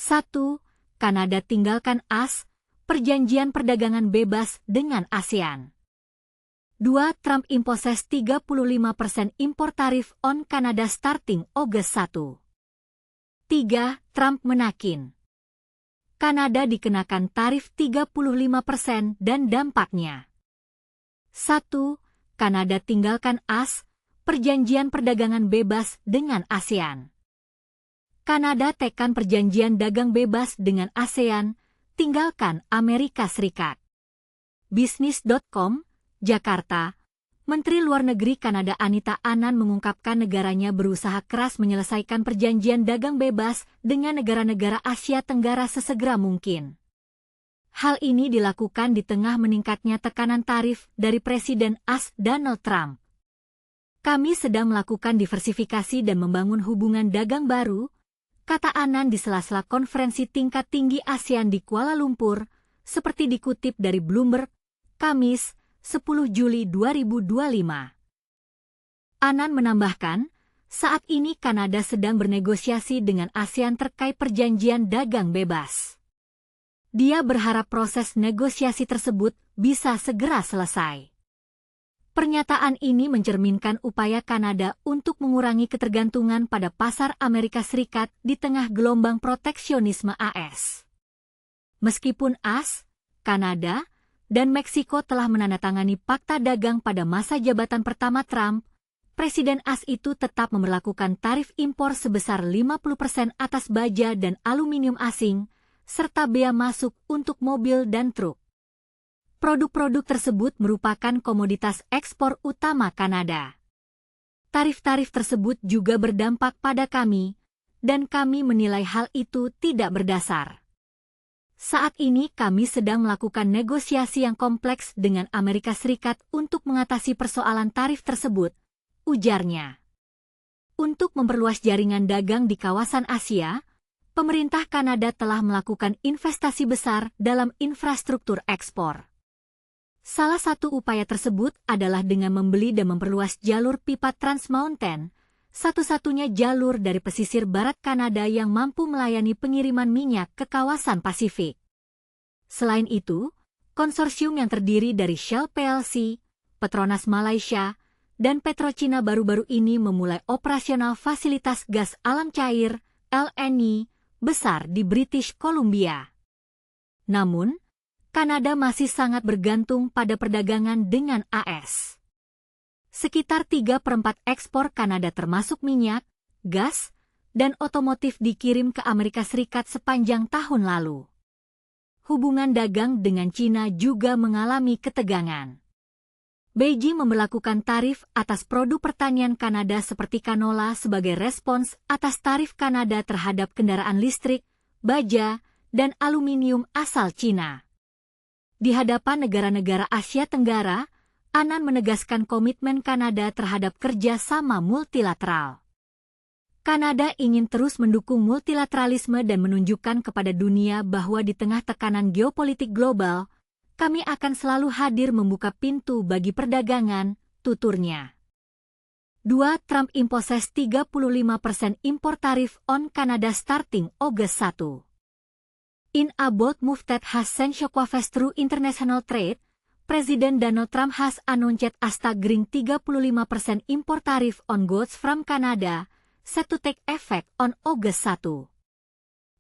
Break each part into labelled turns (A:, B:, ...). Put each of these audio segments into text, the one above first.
A: 1. Kanada tinggalkan AS, perjanjian perdagangan bebas dengan ASEAN. 2. Trump imposes 35% impor tarif on Canada starting August 1. 3. Trump menakin Kanada dikenakan tarif 35% dan dampaknya. 1. Kanada tinggalkan AS, perjanjian perdagangan bebas dengan ASEAN. Kanada tekan perjanjian dagang bebas dengan ASEAN, tinggalkan Amerika Serikat. Bisnis.com, Jakarta, Menteri Luar Negeri Kanada Anita Anand mengungkapkan negaranya berusaha keras menyelesaikan perjanjian dagang bebas dengan negara-negara Asia Tenggara sesegera mungkin. Hal ini dilakukan di tengah meningkatnya tekanan tarif dari Presiden AS Donald Trump. Kami sedang melakukan diversifikasi dan membangun hubungan dagang baru, kata Anand di sela-sela konferensi tingkat tinggi ASEAN di Kuala Lumpur, seperti dikutip dari Bloomberg, Kamis, 10 Juli 2025. Anand menambahkan, saat ini Kanada sedang bernegosiasi dengan ASEAN terkait perjanjian dagang bebas. Dia berharap proses negosiasi tersebut bisa segera selesai. Pernyataan ini mencerminkan upaya Kanada untuk mengurangi ketergantungan pada pasar Amerika Serikat di tengah gelombang proteksionisme AS. Meskipun AS, Kanada, dan Meksiko telah menandatangani Fakta Dagang pada masa jabatan pertama Trump, Presiden AS itu tetap memberlakukan tarif impor sebesar 50% atas baja dan aluminium asing, serta bea masuk untuk mobil dan truk. Produk-produk tersebut merupakan komoditas ekspor utama Kanada. Tarif-tarif tersebut juga berdampak pada kami, dan kami menilai hal itu tidak berdasar. Saat ini kami sedang melakukan negosiasi yang kompleks dengan Amerika Serikat untuk mengatasi persoalan tarif tersebut, ujarnya. Untuk memperluas jaringan dagang di kawasan Asia, pemerintah Kanada telah melakukan investasi besar dalam infrastruktur ekspor. Salah satu upaya tersebut adalah dengan membeli dan memperluas jalur pipa Trans Mountain, satu-satunya jalur dari pesisir barat Kanada yang mampu melayani pengiriman minyak ke kawasan Pasifik. Selain itu, konsorsium yang terdiri dari Shell plc, Petronas Malaysia, dan PetroChina baru-baru ini memulai operasional fasilitas gas alam cair, LNG, besar di British Columbia. Namun, Kanada masih sangat bergantung pada perdagangan dengan AS. Sekitar 3/4 ekspor Kanada termasuk minyak, gas, dan otomotif dikirim ke Amerika Serikat sepanjang tahun lalu. Hubungan dagang dengan China juga mengalami ketegangan. Beijing memberlakukan tarif atas produk pertanian Kanada seperti kanola sebagai respons atas tarif Kanada terhadap kendaraan listrik, baja, dan aluminium asal China. Di hadapan negara-negara Asia Tenggara, Anand menegaskan komitmen Kanada terhadap kerja sama multilateral. Kanada ingin terus mendukung multilateralisme dan menunjukkan kepada dunia bahwa di tengah tekanan geopolitik global, kami akan selalu hadir membuka pintu bagi perdagangan, tuturnya. 2. Trump imposes 35% impor tarif on Canada starting August 1. In a bold move that has sent shockwaves through international trade, Presiden Donald Trump has announced a staggering 35% impor tarif on goods from Canada, set to take effect on August 1.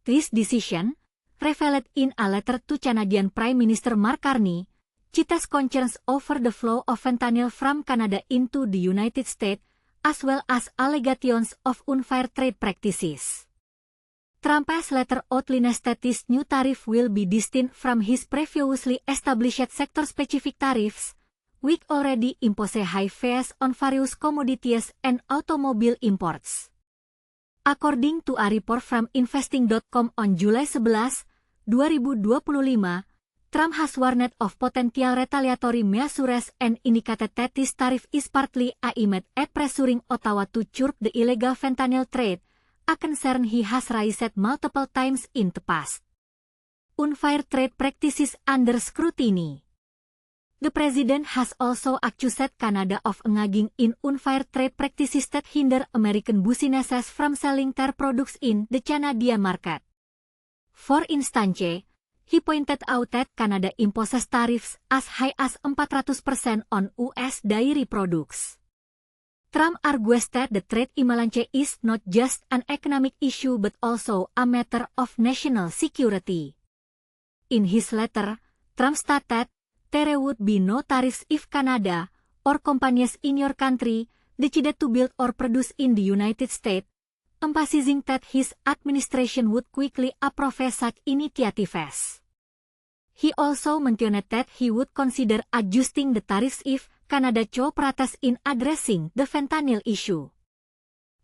A: This decision, revealed in a letter to Canadian Prime Minister Mark Carney, cites concerns over the flow of fentanyl from Canada into the United States, as well as allegations of unfair trade practices. Trump's letter outlines that this new tariff will be distinct from his previously established sector-specific tariffs, which already impose high fees on various commodities and automobile imports. According to a report from Investing.com on July 11, 2025, Trump has warned of potential retaliatory measures and indicated that this tariff is partly aimed at pressuring Ottawa to curb the illegal fentanyl trade, a concern he has raised multiple times in the past. Unfair trade practices under scrutiny. The president has also accused Canada of engaging in unfair trade practices that hinder American businesses from selling their products in the Canadian market. For instance, he pointed out that Canada imposes tariffs as high as 400% on US dairy products. Trump argues that the trade imbalance is not just an economic issue but also a matter of national security. In his letter, Trump stated, "There would be no tariffs if Canada, or companies in your country, decided to build or produce in the United States," emphasizing that his administration would quickly approve such initiatives. He also mentioned that he would consider adjusting the tariffs if Canada cooperates in addressing the fentanyl issue,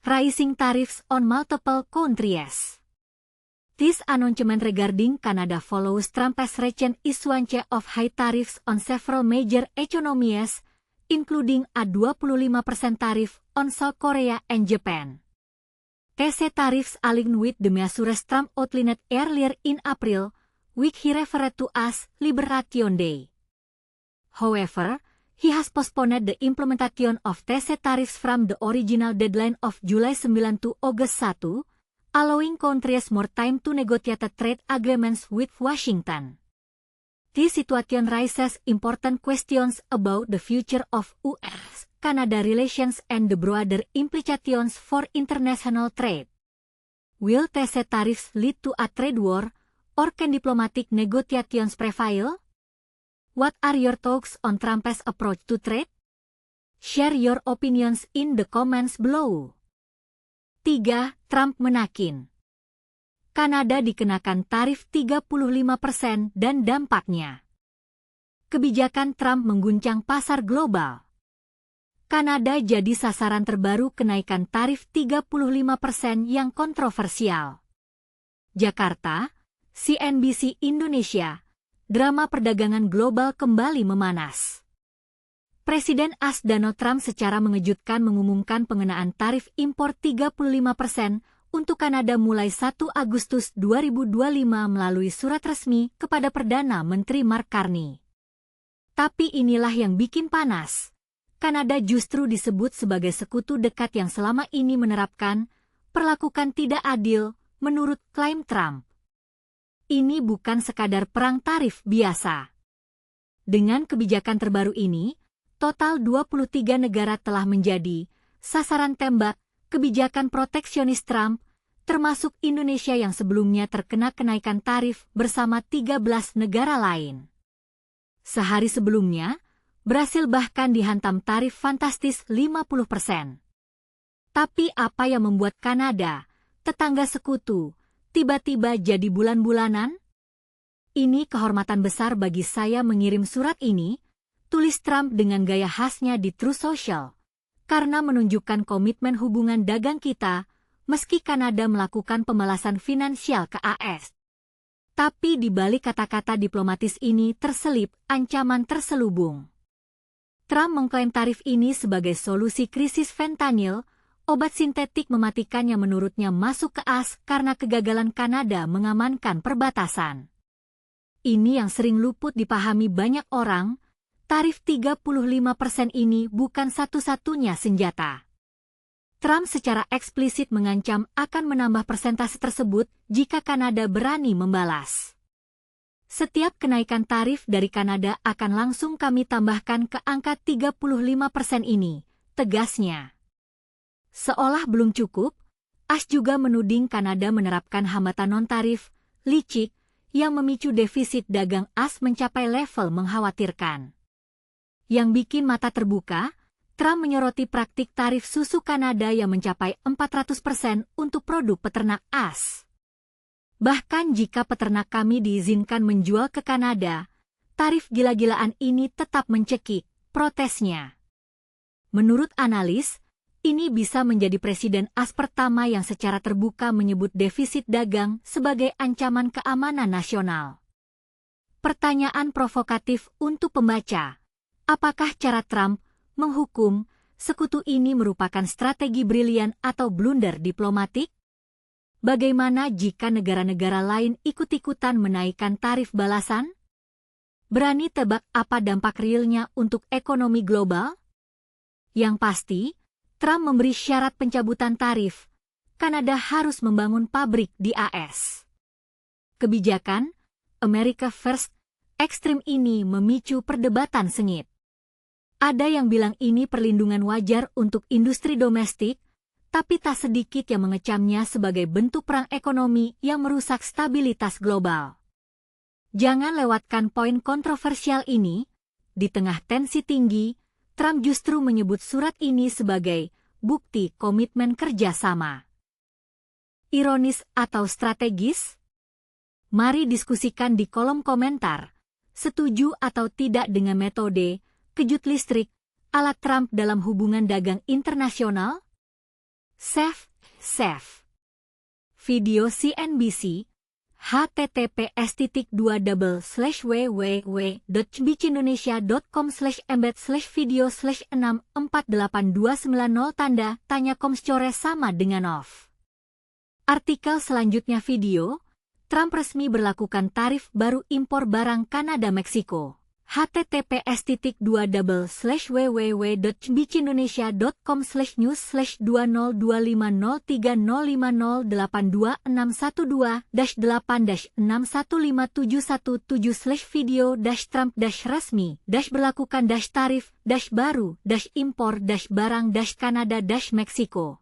A: raising tariffs on multiple countries. This announcement regarding Canada follows Trump's recent issuance of high tariffs on several major economies, including a 25% tariff on South Korea and Japan. These tariffs align with the measures Trump outlined earlier in April, which he referred to as Liberation Day. However, he has postponed the implementation of these tariffs from the original deadline of July 9 to August 1, allowing countries more time to negotiate trade agreements with Washington. This situation raises important questions about the future of US-Canada relations and the broader implications for international trade. Will these tariffs lead to a trade war, or can diplomatic negotiations prevail? What are your thoughts on Trump's approach to trade? Share your opinions in the comments below. 3. Trump menakin. Kanada dikenakan tarif 35% dan dampaknya. Kebijakan Trump mengguncang pasar global. Kanada jadi sasaran terbaru kenaikan tarif 35% yang kontroversial. Jakarta, CNBC Indonesia, drama perdagangan global kembali memanas. Presiden AS Donald Trump secara mengejutkan mengumumkan pengenaan tarif impor 35% untuk Kanada mulai 1 Agustus 2025 melalui surat resmi kepada Perdana Menteri Mark Carney. Tapi inilah yang bikin panas. Kanada justru disebut sebagai sekutu dekat yang selama ini menerapkan perlakukan tidak adil menurut klaim Trump. Ini bukan sekadar perang tarif biasa. Dengan kebijakan terbaru ini, total 23 negara telah menjadi sasaran tembak kebijakan proteksionis Trump, termasuk Indonesia yang sebelumnya terkena kenaikan tarif bersama 13 negara lain. Sehari sebelumnya, Brasil bahkan dihantam tarif fantastis 50%. Tapi apa yang membuat Kanada, tetangga sekutu, tiba-tiba jadi bulan-bulanan? Ini kehormatan besar bagi saya mengirim surat ini, tulis Trump dengan gaya khasnya di Truth Social, karena menunjukkan komitmen hubungan dagang kita, meski Kanada melakukan pembalasan finansial ke AS. Tapi di balik kata-kata diplomatis ini terselip ancaman terselubung. Trump mengklaim tarif ini sebagai solusi krisis fentanyl, obat sintetik mematikan yang menurutnya masuk ke AS karena kegagalan Kanada mengamankan perbatasan. Ini yang sering luput dipahami banyak orang, tarif 35% ini bukan satu-satunya senjata. Trump secara eksplisit mengancam akan menambah persentase tersebut jika Kanada berani membalas. Setiap kenaikan tarif dari Kanada akan langsung kami tambahkan ke angka 35% ini, tegasnya. Seolah belum cukup, AS juga menuding Kanada menerapkan hambatan non-tarif, licik, yang memicu defisit dagang AS mencapai level mengkhawatirkan. Yang bikin mata terbuka, Trump menyoroti praktik tarif susu Kanada yang mencapai 400% untuk produk peternak AS. Bahkan jika peternak kami diizinkan menjual ke Kanada, tarif gila-gilaan ini tetap mencekik, protesnya. Menurut analis, ini bisa menjadi presiden AS pertama yang secara terbuka menyebut defisit dagang sebagai ancaman keamanan nasional. Pertanyaan provokatif untuk pembaca, apakah cara Trump menghukum sekutu ini merupakan strategi brilian atau blunder diplomatik? Bagaimana jika negara-negara lain ikut-ikutan menaikkan tarif balasan? Berani tebak apa dampak realnya untuk ekonomi global? Yang pasti, Trump memberi syarat pencabutan tarif. Kanada harus membangun pabrik di AS. Kebijakan America First ekstrim ini memicu perdebatan sengit. Ada yang bilang ini perlindungan wajar untuk industri domestik, tapi tak sedikit yang mengecamnya sebagai bentuk perang ekonomi yang merusak stabilitas global. Jangan lewatkan poin kontroversial ini. Di tengah tensi tinggi, Trump justru menyebut surat ini sebagai bukti komitmen kerjasama. Ironis atau strategis? Mari diskusikan di kolom komentar. Setuju atau tidak dengan metode kejut listrik ala Trump dalam hubungan dagang internasional? Safe. Video CNBC https://www.bcindonesia.com/embed/video/6482990 tanda tanya core sama dengan off. Artikel selanjutnya video, Trump resmi berlakukan tarif baru impor barang Kanada-Meksiko. https://www.bicindonesia.com/news/202503081612 video-trump-resmi-berlakukan-tarif-baru-impor-barang-Kanada-Meksiko.